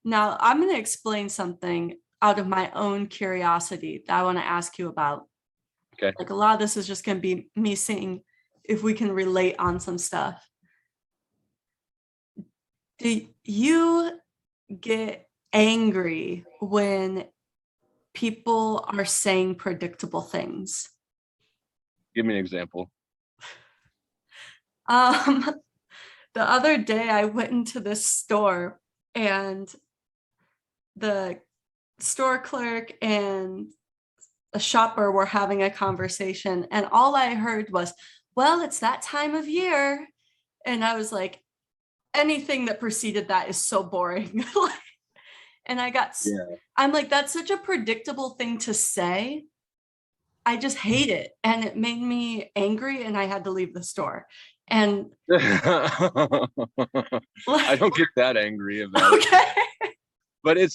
Now, I'm going to explain something out of my own curiosity that I want to ask you about. Okay. Like a lot of this is just going to be me seeing if we can relate on some stuff. Do you get angry when people are saying predictable things? Give me an example. Um, the other day I went into this store and the store clerk and a shopper were having a conversation, and all I heard was, well, it's that time of year. And I was like, anything that preceded that is so boring. And Yeah. I'm like, that's such a predictable thing to say. I just hate it. And it made me angry and I had to leave the store. And I like, don't get that angry about it. okay. But it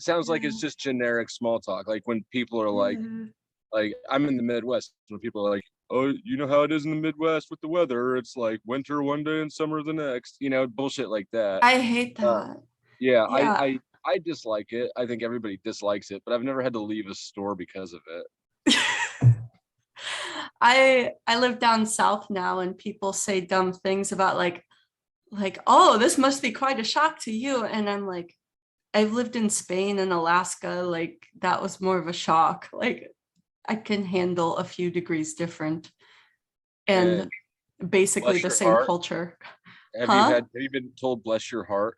sounds like it's just generic small talk. Like when people are like I'm in the Midwest, when people are like, oh, you know how it is in the Midwest with the weather. It's like winter one day and summer the next, bullshit like that. I hate Uh, that. yeah, Yeah. I dislike it. I think everybody dislikes it, but I've never had to leave a store because of it. I live down south now and people say dumb things about like, oh, this must be quite a shock to you. And I'm like, I've lived in Spain and Alaska, like that was more of a shock. Like I can handle a few degrees different And and basically bless the your same heart. culture. Have you Huh? been told bless your heart?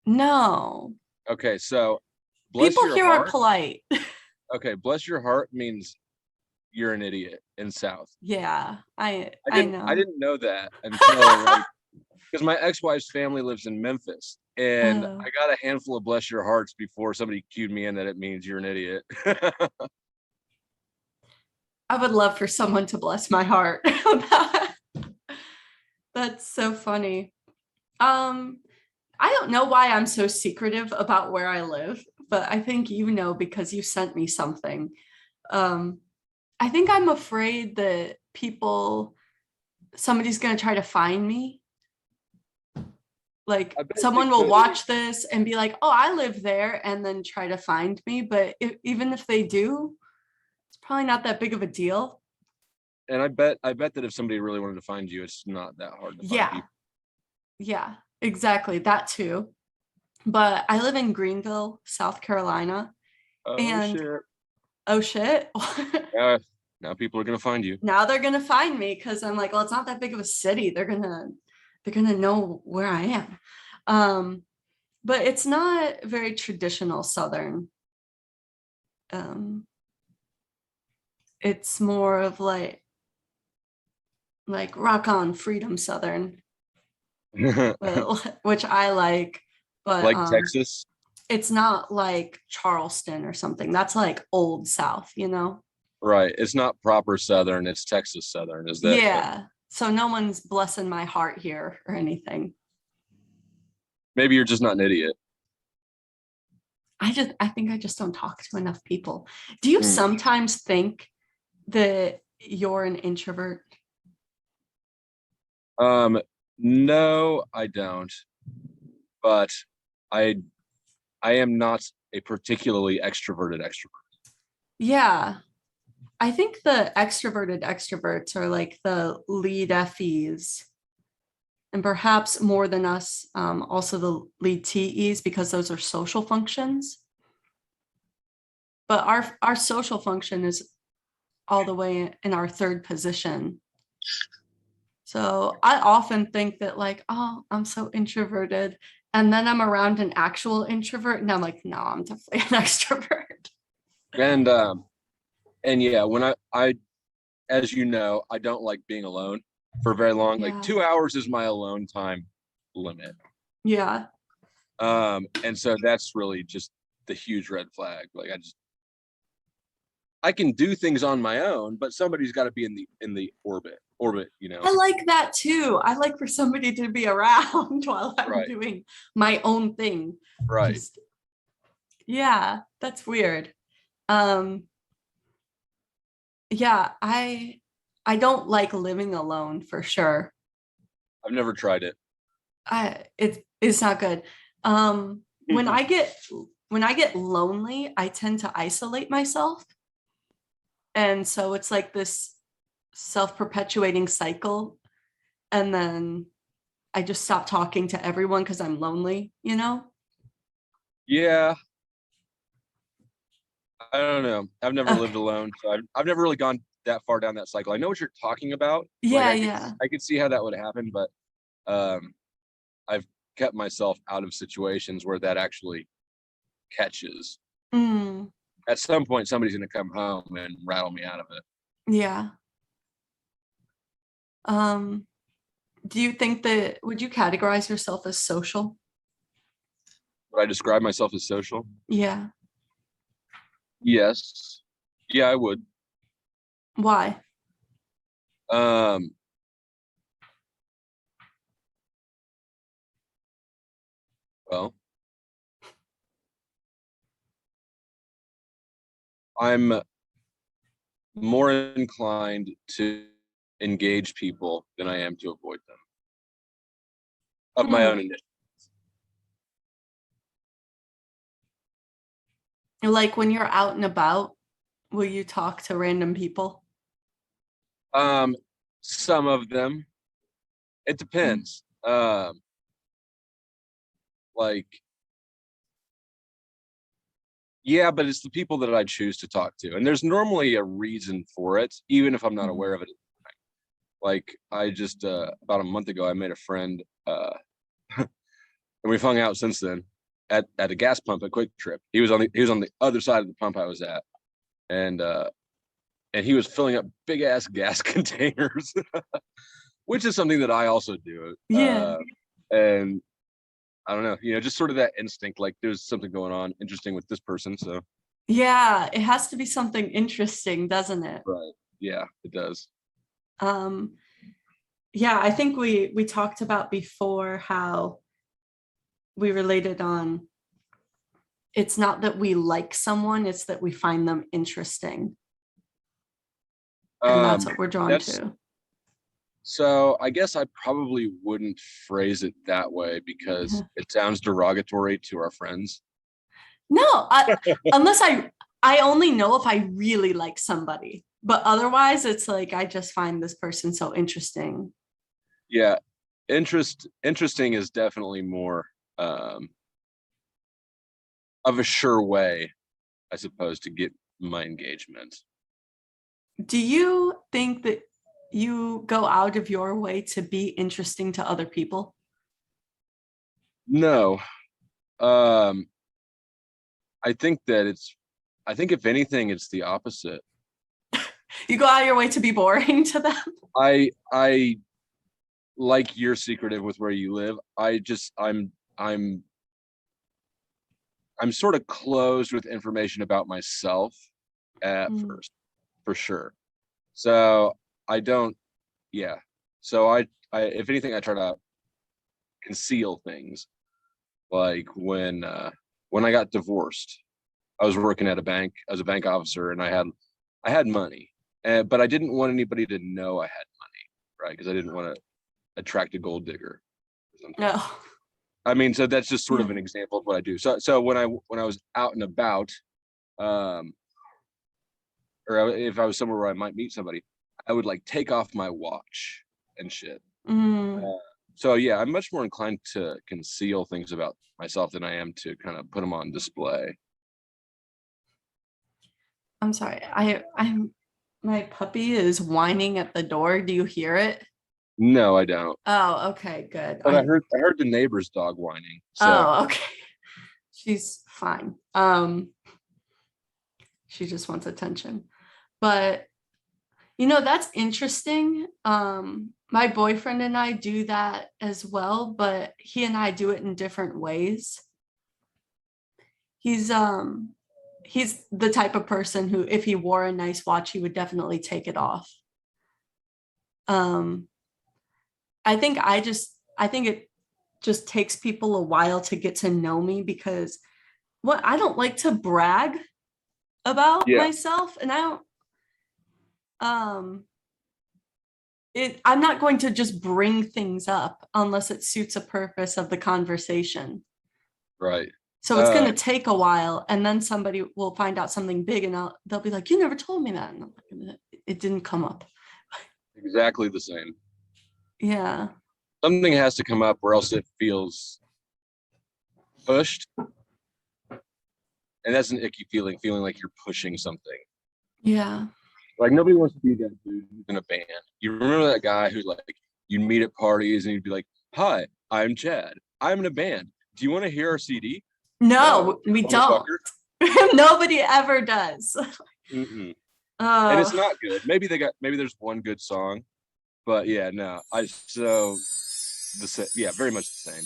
No. Okay, so bless People your here aren't heart. polite. Okay, bless your heart means you're an idiot in South. Yeah, I I I didn't I know. didn't know that until like because my ex-wife's family lives in Memphis, and Oh, I got a handful of bless your hearts before somebody cued me in that it means you're an idiot. I would love for someone to bless my heart. That's so funny. Um, I don't know why I'm so secretive about where I live, but I think you know because you sent me something. Um, I think I'm afraid that somebody's going to try to find me. Like I bet you someone will could, watch this and be like, oh, I live there, and then try to find me. But even if they do, it's probably not that big of a deal. and I bet that if somebody really wanted to find you, it's not that hard to find Yeah, people. yeah, exactly. That too. But I live in Greenville, South Carolina. Oh And shit! oh shit. Uh, now people are gonna find you. Now they're gonna find me because I'm like, well, it's not that big of a city. They're gonna know where I am. But it's not very traditional Southern. Um, it's more of like rock on freedom Southern, which I like. But Like Texas, it's not like Charleston or something. That's like old South, you know? right? It's not proper Southern. It's Texas Southern. Is that fair? Yeah. So no one's blessing my heart here or anything. Maybe you're just not an idiot. I think I just don't talk to enough people. Do you Mm. sometimes think that you're an introvert? No, I don't. But I I am not a particularly extroverted extrovert. Yeah. I think the extroverted extroverts are like the lead FEs, and perhaps more than us, also the lead TEs, because those are social functions. But our social function is all the way in our third position. So I often think that like, oh, I'm so introverted. And then I'm around an actual introvert and I'm like, no, I'm definitely an extrovert. And and yeah, when I as you know, I don't like being alone for very long. Like Yeah. 2 hours is my alone time limit. Yeah. And so that's really just the huge red flag. Like I can do things on my own, but somebody's got to be in the orbit. I like that too. I like for somebody to be around while I'm Right, doing my own thing. right. Just, yeah, that's weird. Um, yeah, I don't like living alone for sure. I've never tried it. It's not good. When I get lonely, I tend to isolate myself. And so it's like this self-perpetuating cycle. And then I just stop talking to everyone because I'm lonely, you know? Yeah, I don't know. I've never lived Okay. alone, so I've never really gone that far down that cycle. I know what you're talking about. Like Yeah, yeah. I could see how that would happen, but um, I've kept myself out of situations where that actually catches. Mm, At some point, somebody's going to come home and rattle me out of it. yeah. Um, do you think that would you categorize yourself as social? Would I describe myself as social? Yeah. Yes. Yeah, I would. Why? Um, well, I'm more inclined to engage people than I am to avoid them of my own Hmm. initiative. Like when you're out and about, will you talk to random people? Um, some of them, it Mm, depends. Like, yeah, but it's the people that I choose to talk to, and there's normally a reason for it, even if I'm not mhm. aware of it. Like, I just about a month ago, I made a friend, and we've hung out since then at a gas pump at Quick Trip. He was on the other side of the pump I was at, and and he was filling up big ass gas containers, which is something that I also do. Yeah. And I don't know, just sort of that instinct, like there's something going on interesting with this person. So, Yeah, it has to be something interesting, doesn't it? right. Yeah, it does. Um, yeah, I think we talked about before how we related on it's not that we like someone, it's that we find them interesting. And that's Um, what we're drawn that's to. so I guess I probably wouldn't phrase it that way because it sounds derogatory to our friends. No, unless I only know if I really like somebody. But otherwise, it's like I just find this person so interesting. Yeah, interesting is definitely more um of a sure way, I suppose, to get my engagement. Do you think that you go out of your way to be interesting to other people? No. Um, I think that I think if anything, it's the opposite. You go out of your way to be boring to them? I like you're secretive with where you live. I'm sort of closed with information about myself at Mm, first, for sure. So I don't, yeah. So I if anything, I try to conceal things. Like when I got divorced, I was working at a bank as a bank officer, and I had money, but I didn't want anybody to know I had money, right? Because I didn't want to attract a gold digger or something. no. I mean, so that's just sort of Yeah. an example of what I do. So when I was out and about, um, if I was somewhere where I might meet somebody, I would like take off my watch and shit. Mm, Uh, so yeah, I'm much more inclined to conceal things about myself than I am to kind of put them on display. I'm sorry. I'm my puppy is whining at the door. Do you hear it? No, I don't. Oh, okay, good. But I heard the neighbor's dog whining. So Oh, okay. She's fine. She just wants attention. But that's interesting. My boyfriend and I do that as well, but he and I do it in different ways. He's um he's the type of person who if he wore a nice watch, he would definitely take it off. Um, I think it just takes people a while to get to know me because what I don't like to brag about yeah, myself and I don't um I'm not going to just bring things up unless it suits a purpose of the conversation. Right. So it's going to take a while, and then somebody will find out something big, and they'll be like, "You never told me that." And I'm like, it didn't come up. Exactly the same. Yeah. Something has to come up, or else it feels pushed, and that's an icky feeling like you're pushing something. Yeah. Like nobody wants to be that dude who's in a band. You remember that guy who like you'd meet at parties and you'd be like, "Hi, I'm Chad. I'm in a band. Do you want to hear our CD?" No, we don't. Nobody ever does. And it's not good. Maybe there's one good song, but yeah, no. Very much the same.